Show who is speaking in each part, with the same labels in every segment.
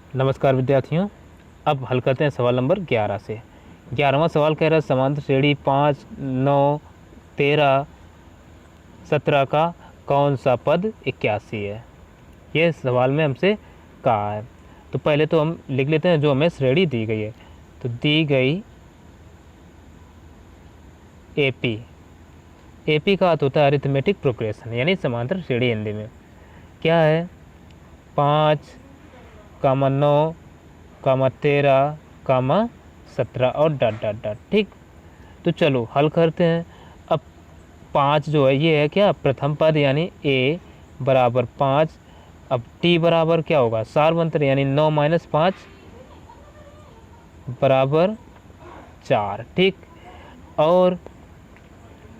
Speaker 1: नमस्कार विद्यार्थियों। अब हल करते हैं सवाल नंबर 11 से। 11वां सवाल कह रहा है समांतर श्रेणी 5, 9, 13, 17 का कौन सा पद 81 है। ये सवाल में हमसे कहा है। तो पहले तो हम लिख लेते हैं जो हमें श्रेणी दी गई है। तो दी गई एपी। एपी का अर्थ होता है अरिथमेटिक प्रोग्रेशन, यानी समांतर श्रेणी हिंदी में क्या है। 5, 9, 13, 17 और डॉट डॉट डॉट। ठीक, तो चलो हल करते हैं। अब 5 जो है ये है क्या, प्रथम पद यानी a बराबर 5। अब t बराबर क्या होगा, सार्वंतर यानी 9 - 5 बराबर 4। ठीक, और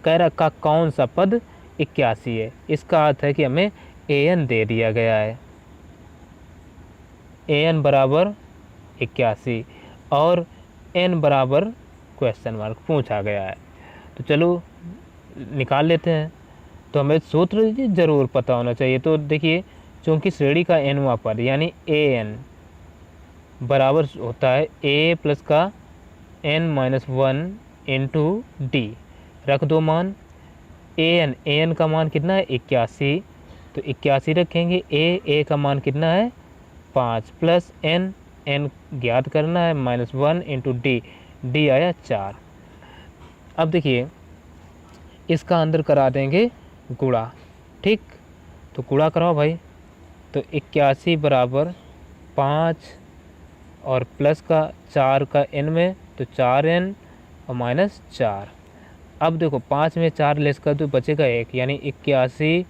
Speaker 1: कह रहा का कौन सा पद 81 है। इसका अर्थ है कि हमें an दे दिया गया है, an बराबर 81 और n बराबर क्वेश्चन मार्क पूछा गया है। तो चलो निकाल लेते हैं। तो हमें सूत्र ज़रूर पता होना चाहिए। तो देखिए, चूँकि श्रेणी का nवां पद यानी an बराबर होता है a प्लस का n-1 इंटू डी। रख दो मान। an का मान कितना है 81, तो 81 रखेंगे। a का मान कितना है 5 प्लस n ज्ञात करना है -1 इंटू डी आया 4। अब देखिए इसका अंदर करा देंगे गुणा। ठीक, तो गुणा कराओ भाई। तो 81 बराबर 5 और प्लस का 4 का n में, तो 4n और -4। अब देखो 5 में 4 लेस कर दो बचेगा 1, यानी 81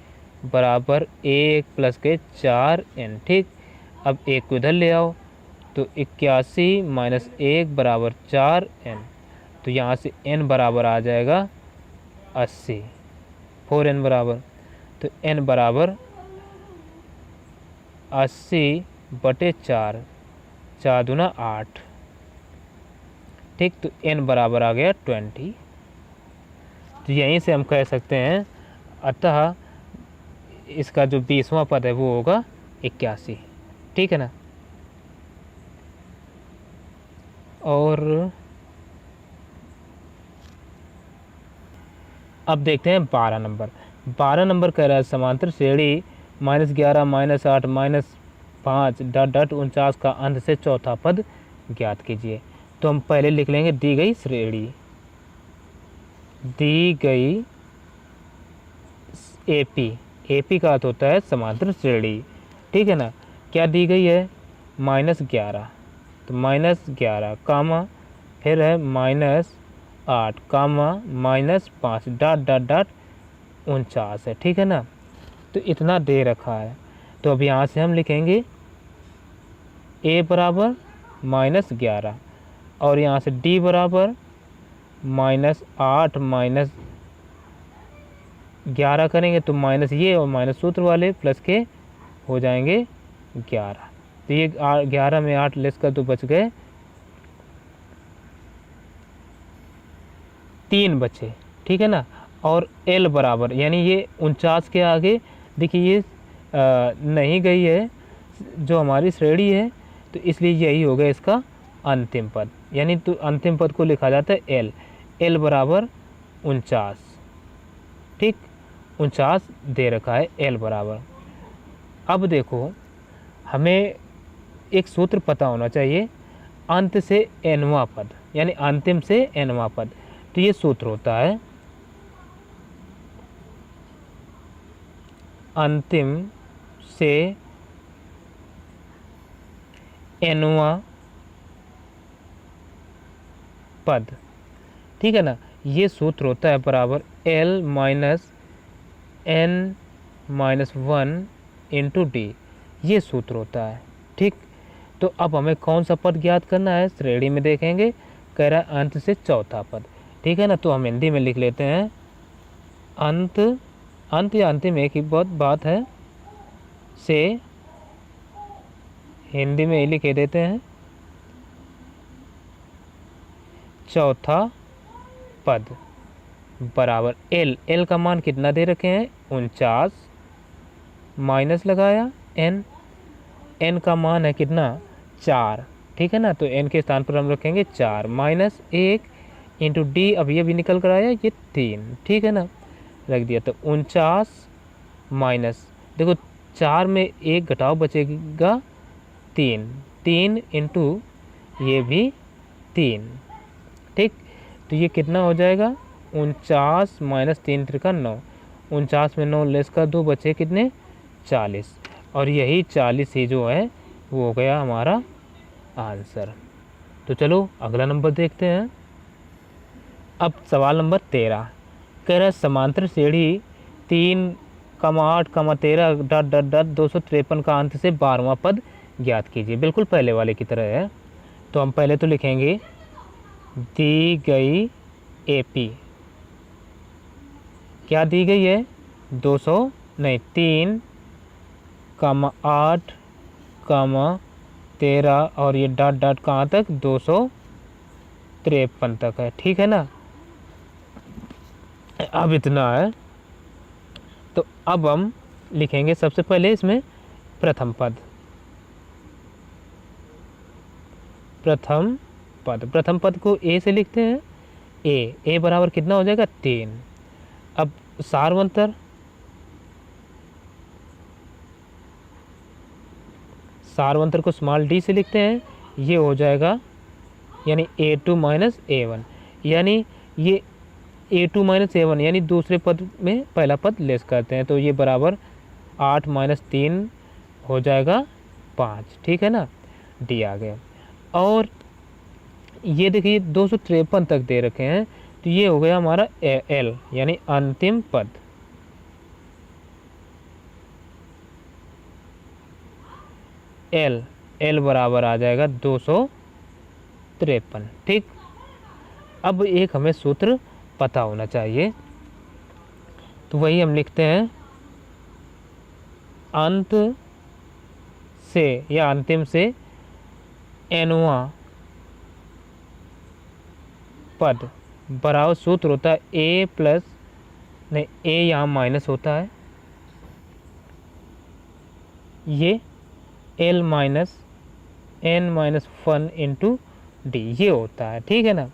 Speaker 1: बराबर 1 प्लस के 4n। ठीक, अब 1 को इधर ले आओ, तो 81 - 1 बराबर 4n। तो यहाँ से n बराबर आ जाएगा 80, 4n बराबर। तो n बराबर 80/4, 4 दूना 8। ठीक, तो n बराबर आ गया 20। तो यहीं से हम कह सकते हैं अतः इसका जो 20वां पद है वो होगा 81। ठीक है ना। और अब देखते हैं 12 नंबर। 12 नंबर कह रहा है समांतर श्रेणी -11, -8, -5 डॉट डॉट 49 का अंत से चौथा पद ज्ञात कीजिए। तो हम पहले लिख लेंगे दी गई श्रेणी, दी गई एपी। एपी का अर्थ होता है समांतर श्रेणी। ठीक है ना। क्या दी गई है -11, तो -11 कामा फिर है -8 कामा -5 डॉट डॉट डॉट 49 है। ठीक है ना। तो इतना दे रखा है। तो अब यहाँ से हम लिखेंगे a बराबर -11 और यहाँ से d बराबर -8 -11 करेंगे तो माइनस ये और माइनस सूत्र वाले प्लस के हो जाएंगे 11। तो ये 11 में 8 लेस कर तो बच गए 3 बचे। ठीक है ना। और l बराबर यानी ये 49 के आगे देखिए ये नहीं गई है जो हमारी श्रेणी है, तो इसलिए यही हो गया इसका अंतिम पद। यानी तो अंतिम पद को लिखा जाता है l बराबर 49। ठीक, 49 दे रखा है l बराबर। अब देखो हमें एक सूत्र पता होना चाहिए, अंत से nवां पद यानी अंतिम से nवां पद। तो ये सूत्र होता है अंतिम से nवां पद। ठीक है ना। ये सूत्र होता है बराबर l - n-1 इंटू डी। ये सूत्र होता है। ठीक, तो अब हमें कौन सा पद ज्ञात करना है, श्रेणी में देखेंगे। कह रहा है अंत से चौथा पद। ठीक है ना। तो हम हिंदी में लिख लेते हैं अंत या अंतिम एक ही बहुत बात है, से हिंदी में ही लिख देते हैं चौथा पद बराबर l का मान कितना दे रखे हैं 49 माइनस लगाया n का मान है कितना 4, ठीक है ना। तो n के स्थान पर हम रखेंगे 4 माइनस 1 इंटू डी, अब ये भी निकल कर आया ये 3, ठीक है ना, रख दिया। तो 49 माइनस, देखो 4 में 1 घटाओ बचेगा 3, 3 इंटू ये भी 3, ठीक। तो ये कितना हो जाएगा 49 माइनस 3 त्रिका 9, 49 में 9 लेस का 2 बचे कितने 40, और यही 40 ही जो है वो हो गया हमारा आंसर। तो चलो अगला नंबर देखते हैं। अब सवाल नंबर 13 कह रहा है समांतर श्रेणी 3,8,13 डॉट डॉट डॉट 253 का अंत से 12वां पद ज्ञात कीजिए। बिल्कुल पहले वाले की तरह है। तो हम पहले तो लिखेंगे दी गई AP, क्या दी गई है 3,8,13 और ये डॉट डॉट कहाँ तक 253 तक है, ठीक है ना। अब इतना है। तो अब हम लिखेंगे सबसे पहले इसमें प्रथम पद, प्रथम पद को A से लिखते हैं। A बराबर कितना हो जाएगा 3। अब सारवंतर, को स्मॉल d से लिखते हैं, ये हो जाएगा यानी A2 माइनस A1, यानी ये A2 माइनस A1 यानी दूसरे पद में पहला पद लेस करते हैं। तो ये बराबर 8 माइनस 3 हो जाएगा 5, ठीक है ना, D आ गया। और ये देखिए 253 तक दे रखे हैं, तो ये हो गया हमारा L यानी अंतिम पद। L बराबर आ जाएगा 253, ठीक। अब एक हमें सूत्र पता होना चाहिए, तो वही हम लिखते हैं अंत से या अंतिम से nवां पद बराबर सूत्र होता है A प्लस, नहीं A यहाँ माइनस होता है, ये L minus N minus 1 into D ये होता है, ठीक है ना।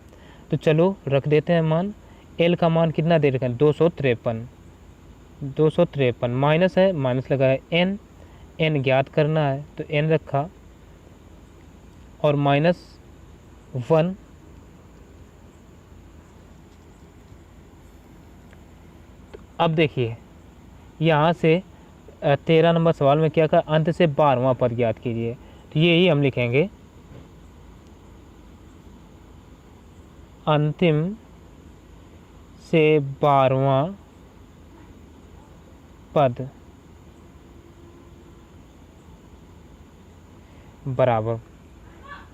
Speaker 1: तो चलो रख देते हैं मान। L का मान कितना दे रखा है 253 माइनस है, माइनस लगा है N ज्ञात करना है तो N रखा और माइनस 1, अब देखिए यहाँ से 13 नंबर सवाल में क्या कहा, अंत से 12वां पद ज्ञात कीजिए। तो यही हम लिखेंगे अंतिम से 12वां पद बराबर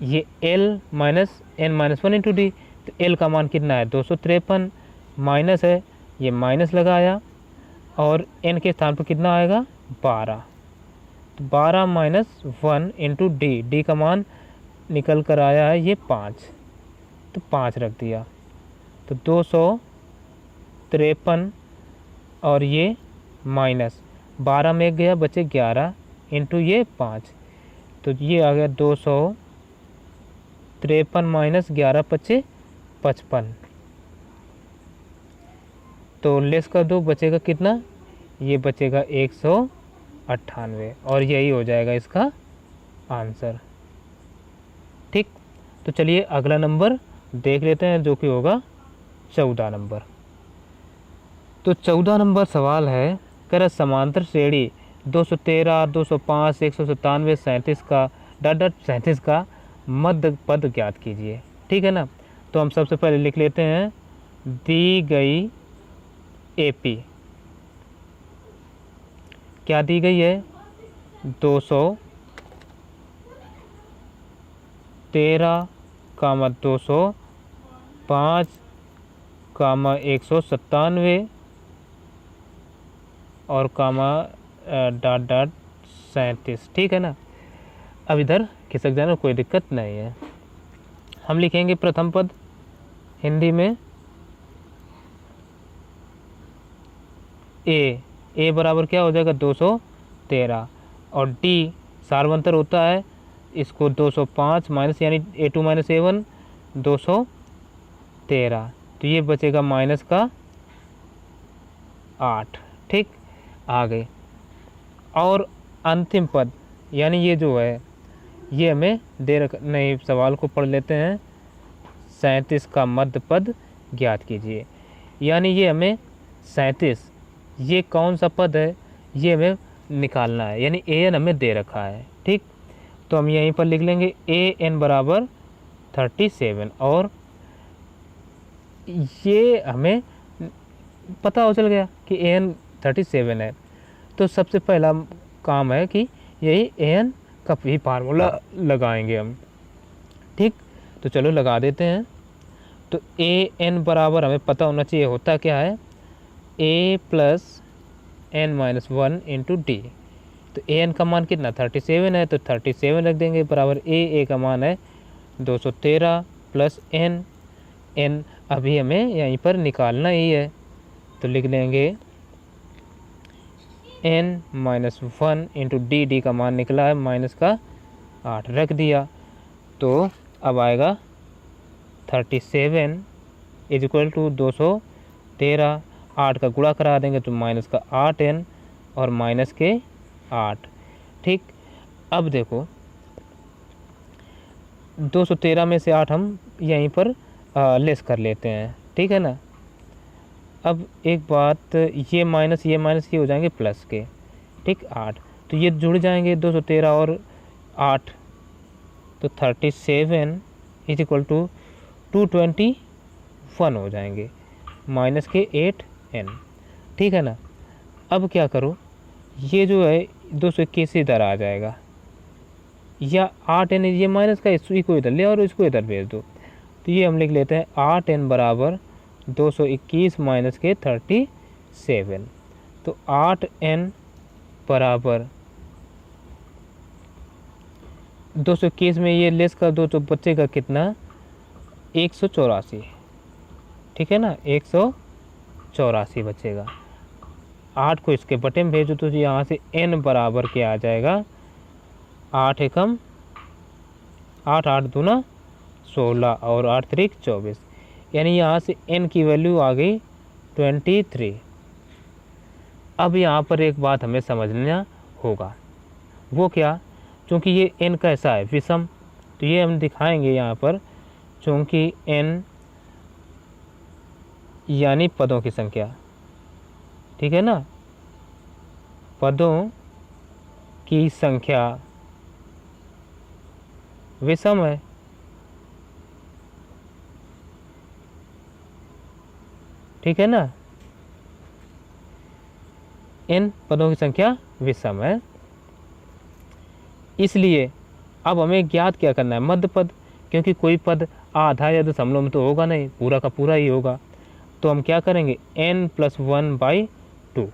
Speaker 1: ये L minus N minus 1 into D. तो L का मान कितना है 253, माइनस है ये माइनस लगाया और N के स्थान पर कितना आएगा 12। तो 12 माइनस 1 इंटू डी का मान निकल कर आया है ये 5, तो 5 रख दिया। तो 253 और ये माइनस 12 में गया बचे 11 इंटू ये 5, तो ये आ गया 253 माइनस 11 बचे 55। तो लेस कर दो बचेगा कितना, ये बचेगा 198 और यही हो जाएगा इसका आंसर, ठीक। तो चलिए अगला नंबर देख लेते हैं जो कि होगा 14 नंबर। तो 14 नंबर सवाल है कर समांतर श्रेणी 213, 205, 197, 37 का डॉट 37 का मध्य पद ज्ञात कीजिए, ठीक है ना। तो हम सबसे पहले लिख लेते हैं दी गई AP, क्या दी गई है 213, 205, 197 और डॉट 37, ठीक है ना। अब इधर खिसक जाना कोई दिक्कत नहीं है। हम लिखेंगे प्रथम पद हिंदी में A बराबर क्या हो जाएगा 213 और D सारवंतर होता है इसको 205 माइनस यानी A2 माइनस A1 213, तो ये बचेगा माइनस का 8। ठीक, आ गए। और अंतिम पद यानी ये जो है ये हमें दे रख नहीं, सवाल को पढ़ लेते हैं। 37 का मध्य पद ज्ञात कीजिए। यानी ये हमें 37 ये कौन सा पद है ये हमें निकालना है, यानी an हमें दे रखा है। ठीक, तो हम यहीं पर लिख लेंगे an बराबर 37, और ये हमें पता हो चल गया कि an 37 है। तो सबसे पहला काम है कि यही an का भी फार्मूला लगाएंगे हम। ठीक, तो चलो लगा देते हैं। तो an बराबर हमें पता होना चाहिए होता क्या है, a plus n minus 1 into D. तो an का मान कितना 37 है, तो 37 रख देंगे बराबर a का मान है 213 प्लस n अभी हमें यहीं पर निकालना ही है। तो लिख देंगे n माइनस 1 इंटू डी का मान निकला है माइनस का 8 रख दिया। तो अब आएगा 37 इज इक्वल टू 213, 8 का गुणा करा देंगे तो माइनस का 8n और माइनस के 8। ठीक, अब देखो 213 में से 8 हम यहीं पर लेस कर लेते हैं। ठीक है ना। अब एक बात, ये माइनस ये हो जाएंगे प्लस के। ठीक, 8 तो ये जुड़ जाएंगे 213 और 8, तो 37 इज इक्वल टू 221 हो जाएंगे माइनस के 8n। ठीक है ना। अब क्या करो, ये जो है 221 इधर आ जाएगा, या 8n ये माइनस का इसको इधर ले और इसको इधर भेज दो। तो ये हम लिख लेते हैं 8n बराबर 221 माइनस के 37। तो 8n बराबर 221 में ये लेस कर दो तो बचेगा कितना 184। ठीक है ना, 184 बचेगा। 8 को इसके बटे में भेजो तो यहाँ से n बराबर क्या आ जाएगा 8 एकम 8, 8 दूना 16 और 8 त्रिक 24, यानी यहाँ से n की वैल्यू आ गई 23। अब यहाँ पर एक बात हमें समझना होगा, वो क्या, चूँकि ये n कैसा है विषम, तो ये हम दिखाएंगे यहाँ पर, चूँकि n यानी पदों की संख्या। ठीक है ना, पदों की संख्या विषम है। ठीक है ना, n पदों की संख्या विषम है। इसलिए अब हमें ज्ञात क्या करना है, मध्य पद, क्योंकि कोई पद आधा या दशमलव में तो होगा नहीं, पूरा का पूरा ही होगा। तो हम क्या करेंगे n+1/2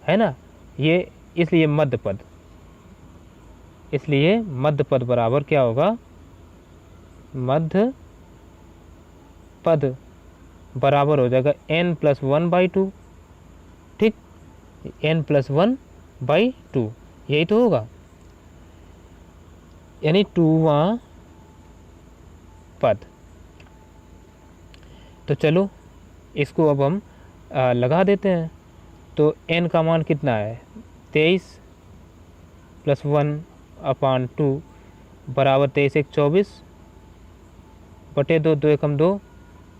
Speaker 1: है ना, ये इसलिए मध्य पद, इसलिए मध्य पद बराबर क्या होगा, मध्य पद बराबर हो जाएगा n+1/2। ठीक, n+1/2 यही तो होगा, यानी 2वां पद। तो चलो इसको अब हम लगा देते हैं। तो n का मान कितना है 23 + 1/2 बराबर 23 × 24 बटे 2, 2 एकम 2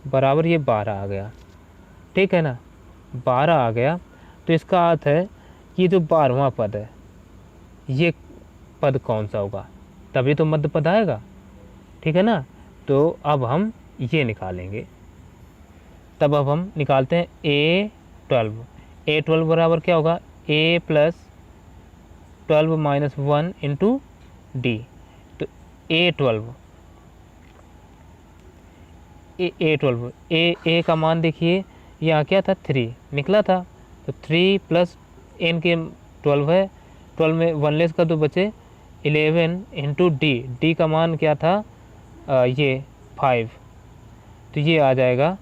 Speaker 1: बराबर ये 12 आ गया। ठीक है ना, 12 आ गया। तो इसका अर्थ है कि जो 12वां पद है ये पद कौन सा होगा, तभी तो मध्य पद आएगा। ठीक है ना, तो अब हम ये निकालेंगे। तब अब हम निकालते हैं A12 बराबर क्या होगा A + 12 - 1 इंटू डी। तो A12 A का मान देखिए यहाँ क्या था 3 निकला था, तो 3 + n के 12 है, 12 में 1 लेस कर दो बचे 11 इंटू डी का मान क्या था ये 5। तो ये आ जाएगा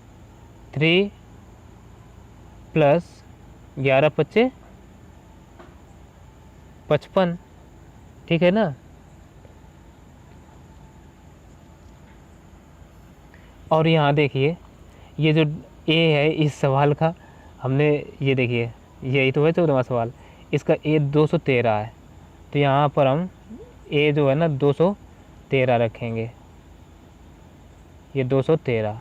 Speaker 1: 3 + 11 × 5 = 55। ठीक है ना, और यहाँ देखिए ये जो ए है इस सवाल का, हमने ये देखिए यही तो है 14वां सवाल, इसका ए 213 है, तो यहाँ पर हम ए जो है ना 213 रखेंगे, ये 213।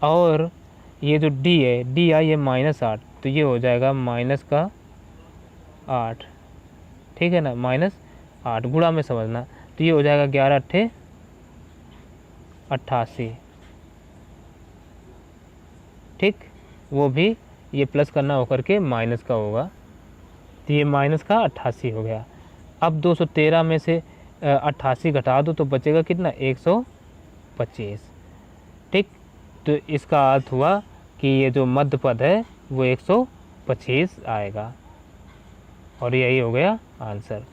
Speaker 1: और ये जो डी है, डी आई है -8, तो ये हो जाएगा -8, ठीक है ना, -8 गुणा में समझना, तो ये हो जाएगा 11 अट्ठे 88, ठीक। वो भी ये प्लस करना होकर के माइनस का होगा, तो ये -88 हो गया। अब 213 में से 88 घटा दो तो बचेगा कितना, 125, ठीक। तो इसका अर्थ हुआ कि ये जो मध्य पद है वो 125 आएगा, और यही हो गया आंसर,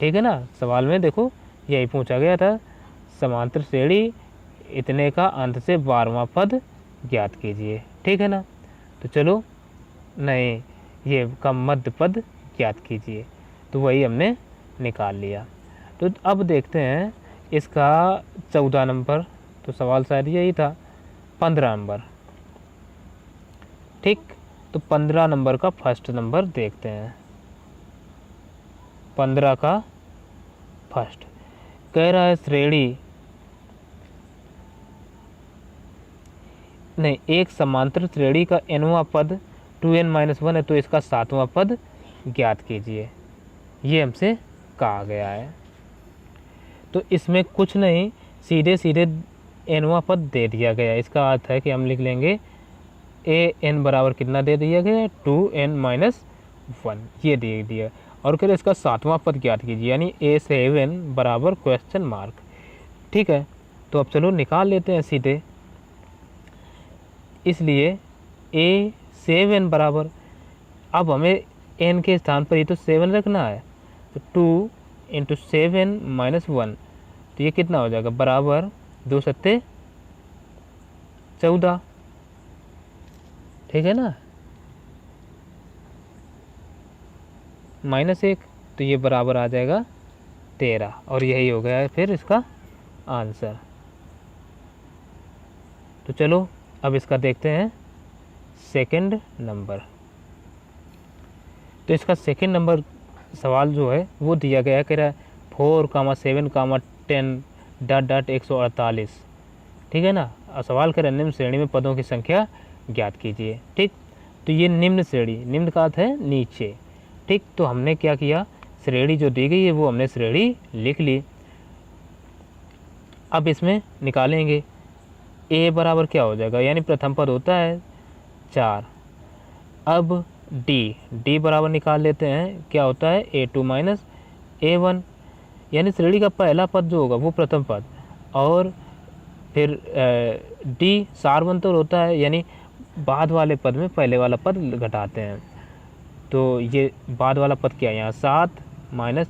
Speaker 1: ठीक है ना। सवाल में देखो यही पूछा गया था, समांतर श्रेणी इतने का अंत से 12वां पद ज्ञात कीजिए, ठीक है ना। तो चलो, नहीं, ये का मध्य पद ज्ञात कीजिए, तो वही हमने निकाल लिया। तो अब देखते हैं इसका 14 नंबर, तो सवाल शायद यही था, 15 नंबर, ठीक। तो 15 नंबर का फर्स्ट नंबर देखते हैं। 15 का फर्स्ट कह रहा है श्रेणी, नहीं, एक समांतर श्रेणी का nवां पद 2n-1 है, तो इसका 7वां पद ज्ञात कीजिए, ये हमसे कहा गया है। तो इसमें कुछ नहीं, सीधे सीधे nवां पद दे दिया गया है। इसका अर्थ है कि हम लिख लेंगे an बराबर कितना दे दिया गया है, 2n-1, ये दे दिया, और फिर इसका 7वां पद ज्ञात कीजिए, यानी A7 बराबर क्वेश्चन मार्क, ठीक है। तो अब चलो निकाल लेते हैं सीधे। इसलिए A7 बराबर, अब हमें n के स्थान पर ही तो 7 रखना है, तो 2 × 7 - 1, तो ये कितना हो जाएगा, बराबर 2 सत्ते 14, ठीक है ना, -1, तो ये बराबर आ जाएगा 13, और यही हो गया है फिर इसका आंसर। तो चलो अब इसका देखते हैं सेकंड नंबर। तो इसका सेकंड नंबर सवाल जो है वो दिया गया है, कह रहा है 4, 7, 10 ... 148, ठीक है ना। और सवाल कर निम्न श्रेणी में पदों की संख्या ज्ञात कीजिए, ठीक। तो ये निम्न श्रेणी, निम्न का अर्थ है नीचे, ठीक। तो हमने क्या किया, श्रेणी जो दी गई है वो हमने श्रेणी लिख ली। अब इसमें निकालेंगे, a बराबर क्या हो जाएगा, यानी प्रथम पद होता है 4। अब d बराबर निकाल लेते हैं, क्या होता है, A2 - A1, यानी श्रेणी का पहला पद जो होगा वो प्रथम पद, और फिर d सारवंतर होता है, यानी बाद वाले पद में पहले वाला पद घटाते हैं। तो ये बाद वाला पद क्या है, यहाँ 7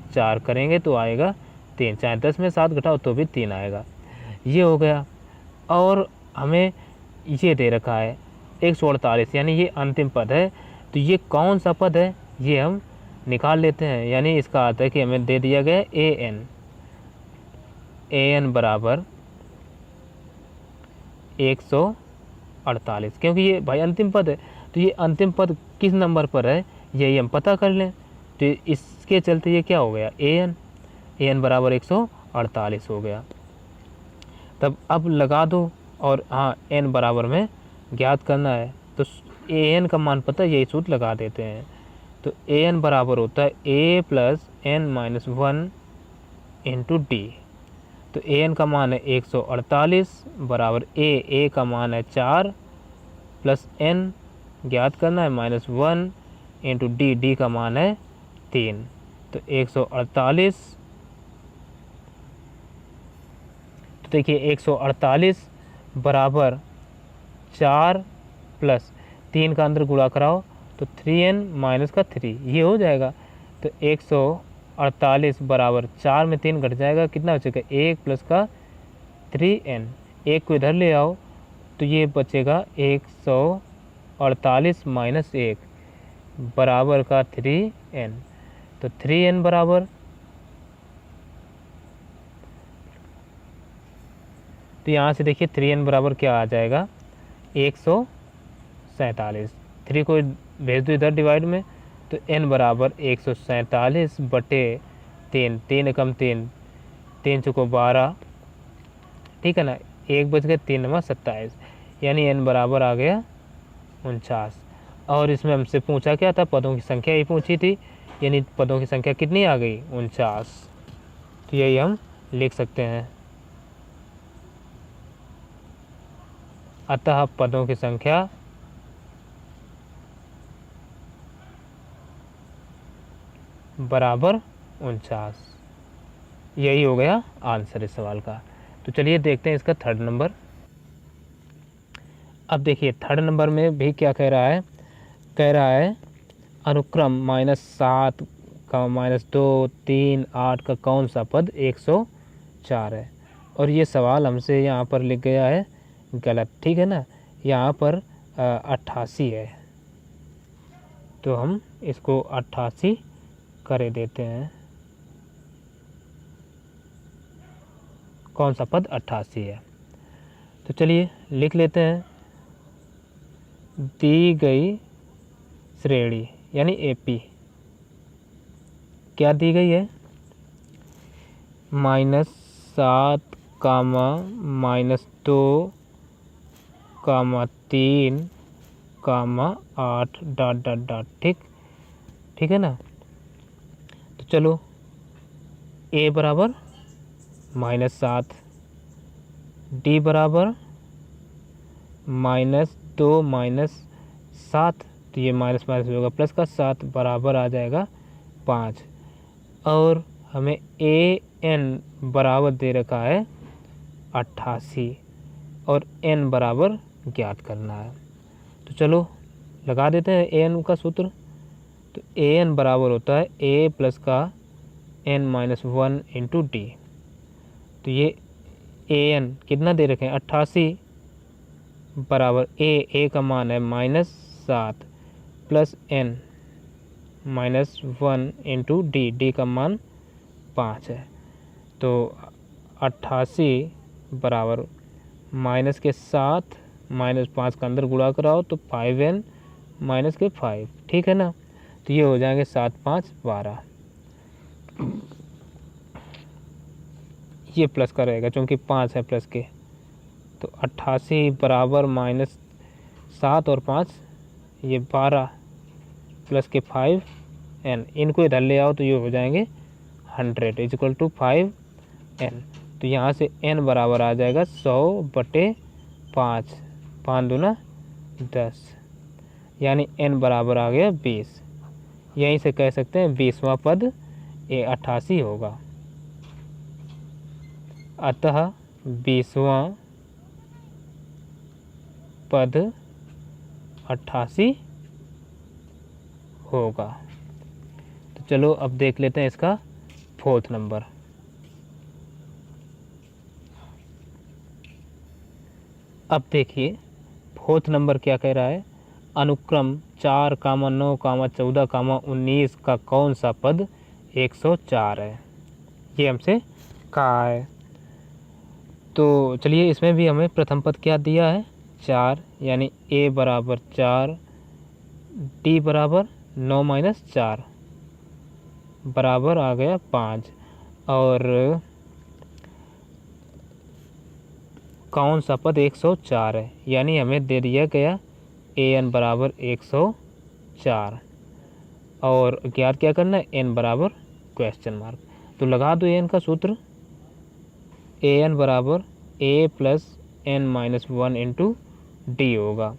Speaker 1: - 4 करेंगे तो आएगा 3, चाहे 10 में 7 घटाओ तो भी 3 आएगा, ये हो गया। और हमें ये दे रखा है 148, यानी ये अंतिम पद है, तो ये कौन सा पद है ये हम निकाल लेते हैं। यानी इसका अर्थ है कि हमें दे दिया गया an बराबर 148, क्योंकि ये भाई अंतिम पद है, तो ये अंतिम पद किस नंबर पर है यही हम पता कर लें। तो इसके चलते ये क्या हो गया, an बराबर 148 हो गया। तब अब लगा दो, और हाँ n बराबर में ज्ञात करना है, तो an का मान पता है, यही सूत्र लगा देते हैं। तो an बराबर होता है a + n - 1 × d। तो an का मान है 148 बराबर a का मान है 4 प्लस n ज्ञात करना है -1 × d का मान है 3। तो 148, तो देखिए 148 बराबर 4 प्लस 3 का अंदर गुणा कराओ तो 3n - 3 ये हो जाएगा। तो 148 बराबर 4 में 3 घट जाएगा, कितना बचेगा 1 प्लस का 3n, 1 को इधर ले आओ तो ये बचेगा 148 - 1 बराबर का 3n। तो 3n बराबर तो यहाँ से देखिए 3n बराबर क्या आ जाएगा 147। 3 को भेज दो इधर डिवाइड में, तो n बराबर 147 बटे 3, 3 एकम 3, 3 चौको 12, ठीक है ना, 1 बच गए, 3 नंबर 27, यानी n बराबर आ गया 49। और इसमें हमसे पूछा क्या था, पदों की संख्या ही पूछी थी, यानी पदों की संख्या कितनी आ गई 49। तो यही हम लिख सकते हैं। अतः पदों की संख्या बराबर 49। यही हो गया आंसर इस सवाल का। तो चलिए देखते हैं इसका थर्ड नंबर। अब देखिए थर्ड नंबर में भी क्या कह रहा है, कह रहा है अनुक्रम -7 का -2, 3, 8 का कौन सा पद 104 है। और ये सवाल हमसे यहाँ पर लिख गया है गलत, ठीक है ना, यहाँ पर 88 है, तो हम इसको 88 कर देते हैं। कौन सा पद 88 है, तो चलिए लिख लेते हैं। दी गई श्रेणी यानी एपी क्या दी गई है, -7, -2, 3, 8 ... ठीक है ना। तो चलो ए बराबर -7, डी बराबर -2 -7, तो ये माइनस माइनस होगा, प्लस का 7 बराबर आ जाएगा 5। और हमें ए एन बराबर दे रखा है 88 और एन बराबर ज्ञात करना है। तो चलो लगा देते हैं ए एन का सूत्र। तो ए एन बराबर होता है ए प्लस का n-1 इंटू डी। तो ये ए एन कितना दे रखे हैं 88 बराबर ए का मान है -7 प्लस n-1 इंटू डी का मान 5 है। तो 88 बराबर माइनस के 7 -5 का अंदर गुणा कराओ तो 5n - 5, ठीक है ना। तो ये हो जाएंगे 7 5 12, ये प्लस का रहेगा क्योंकि 5 है प्लस के। तो 88 बराबर -7 और 5 ये 12 प्लस के 5n, इनको इधर ले आओ तो ये हो जाएंगे 100 इक्वल टू 5n। तो यहाँ से n बराबर आ जाएगा 100/5, 5 दूना 10, यानी n बराबर आ गया 20। यहीं से कह सकते हैं 20वां पद ए 88 होगा। अतः 20वां पद 88 होगा। तो चलो अब देख लेते हैं इसका फोर्थ नंबर। अब देखिए फोर्थ नंबर क्या कह रहा है, अनुक्रम 4, 9, 14, 19 का कौन सा पद 104 है, ये हमसे कहा है। तो चलिए इसमें भी हमें प्रथम पद क्या दिया है 4, यानी a बराबर 4, d बराबर 9 - 4 बराबर आ गया 5। और कौन सा पद 104 है, यानी हमें दे दिया गया an बराबर 104 और ज्ञात क्या करना है n बराबर क्वेश्चन मार्क। तो लगा दो an का सूत्र, an बराबर a plus n-1 into D होगा।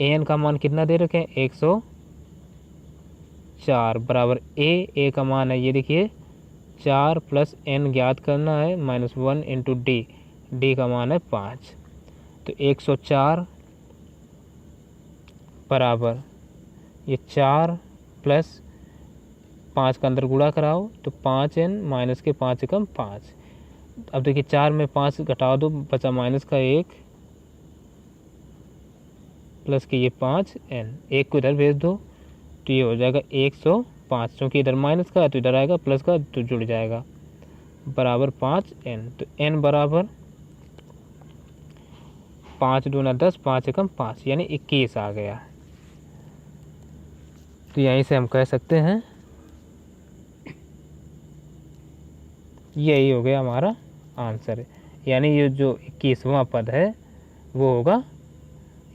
Speaker 1: an का मान कितना दे रखे हैं 104 बराबर a का मान है ये देखिए 4 प्लस n ज्ञात करना है -1 इंटू डी का मान है 5। तो 104 बराबर ये 4 प्लस 5 का अंदर गुणा कराओ तो 5n माइनस के 5 एकम 5। अब देखिए 4 में 5 घटा दो, बचा माइनस का 1 प्लस के ये 5n, 1 को इधर भेज दो तो ये हो जाएगा 105, क्योंकि इधर माइनस का है तो इधर आएगा प्लस का तो जुड़ जाएगा, बराबर 5n। तो n बराबर 5 दूना 10, 5 एकम 5 यानी 21 आ गया। तो यहीं से हम कह सकते हैं यही हो गया हमारा आंसर, यानी ये जो 21वां पद है वो होगा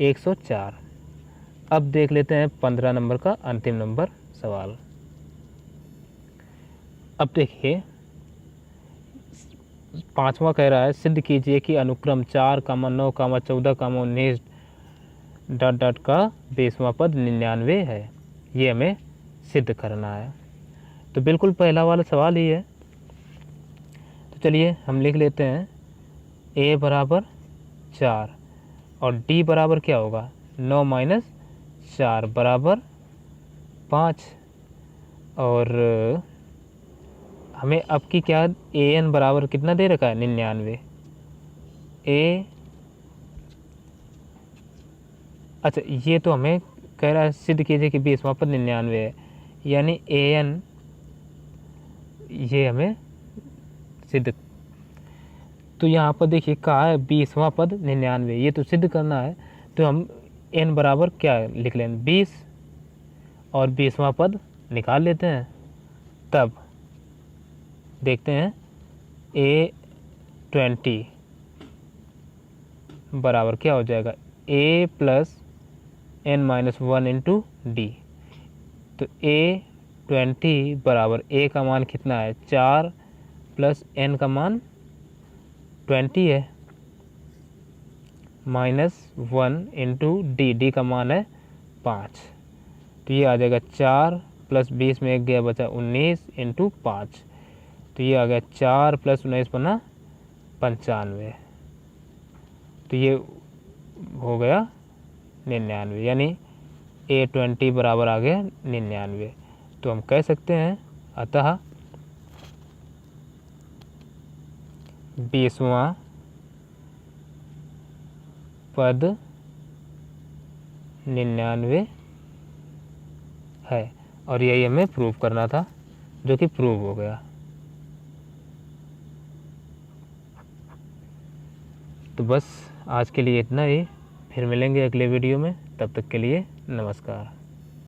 Speaker 1: 104। अब देख लेते हैं 15 नंबर का अंतिम नंबर सवाल। अब देखिए 5वां कह रहा है सिद्ध कीजिए कि अनुक्रम 4, 9, 14, 19 डॉट डॉट का 20वां पद 99 है। ये हमें सिद्ध करना है। तो बिल्कुल पहला वाला सवाल ही है। तो चलिए हम लिख लेते हैं a बराबर 4 और d बराबर क्या होगा 9 माइनस 4 बराबर 5। और हमें अब की क्या an बराबर कितना दे रखा है 99। अच्छा ये तो हमें कह रहा है सिद्ध कीजिए कि 20वां पद 99 है, यानी an ये हमें सिद्ध। तो यहाँ पर देखिए कहा है 20वां पद 99, ये तो सिद्ध करना है। तो हम n बराबर क्या लिख लें 20 और 20वां पद निकाल लेते हैं। तब देखते हैं A20 बराबर क्या हो जाएगा A plus n-1 into D. तो A20 बराबर A का मान कितना है 4 प्लस n का मान 20 है -1 इंटू डी का मान है 5। तो ये आ जाएगा 4 प्लस 20 में 1 गया बचा 19 इंटू 5। तो ये आ गया 4 प्लस 19 बना 95। तो ये हो गया 99, यानी A20 बराबर आ गया 99। तो हम कह सकते हैं अतः 20वां पद 99 है, और यही हमें प्रूव करना था, जो कि प्रूव हो गया। तो बस आज के लिए इतना ही, फिर मिलेंगे अगले वीडियो में। तब तक के लिए नमस्कार।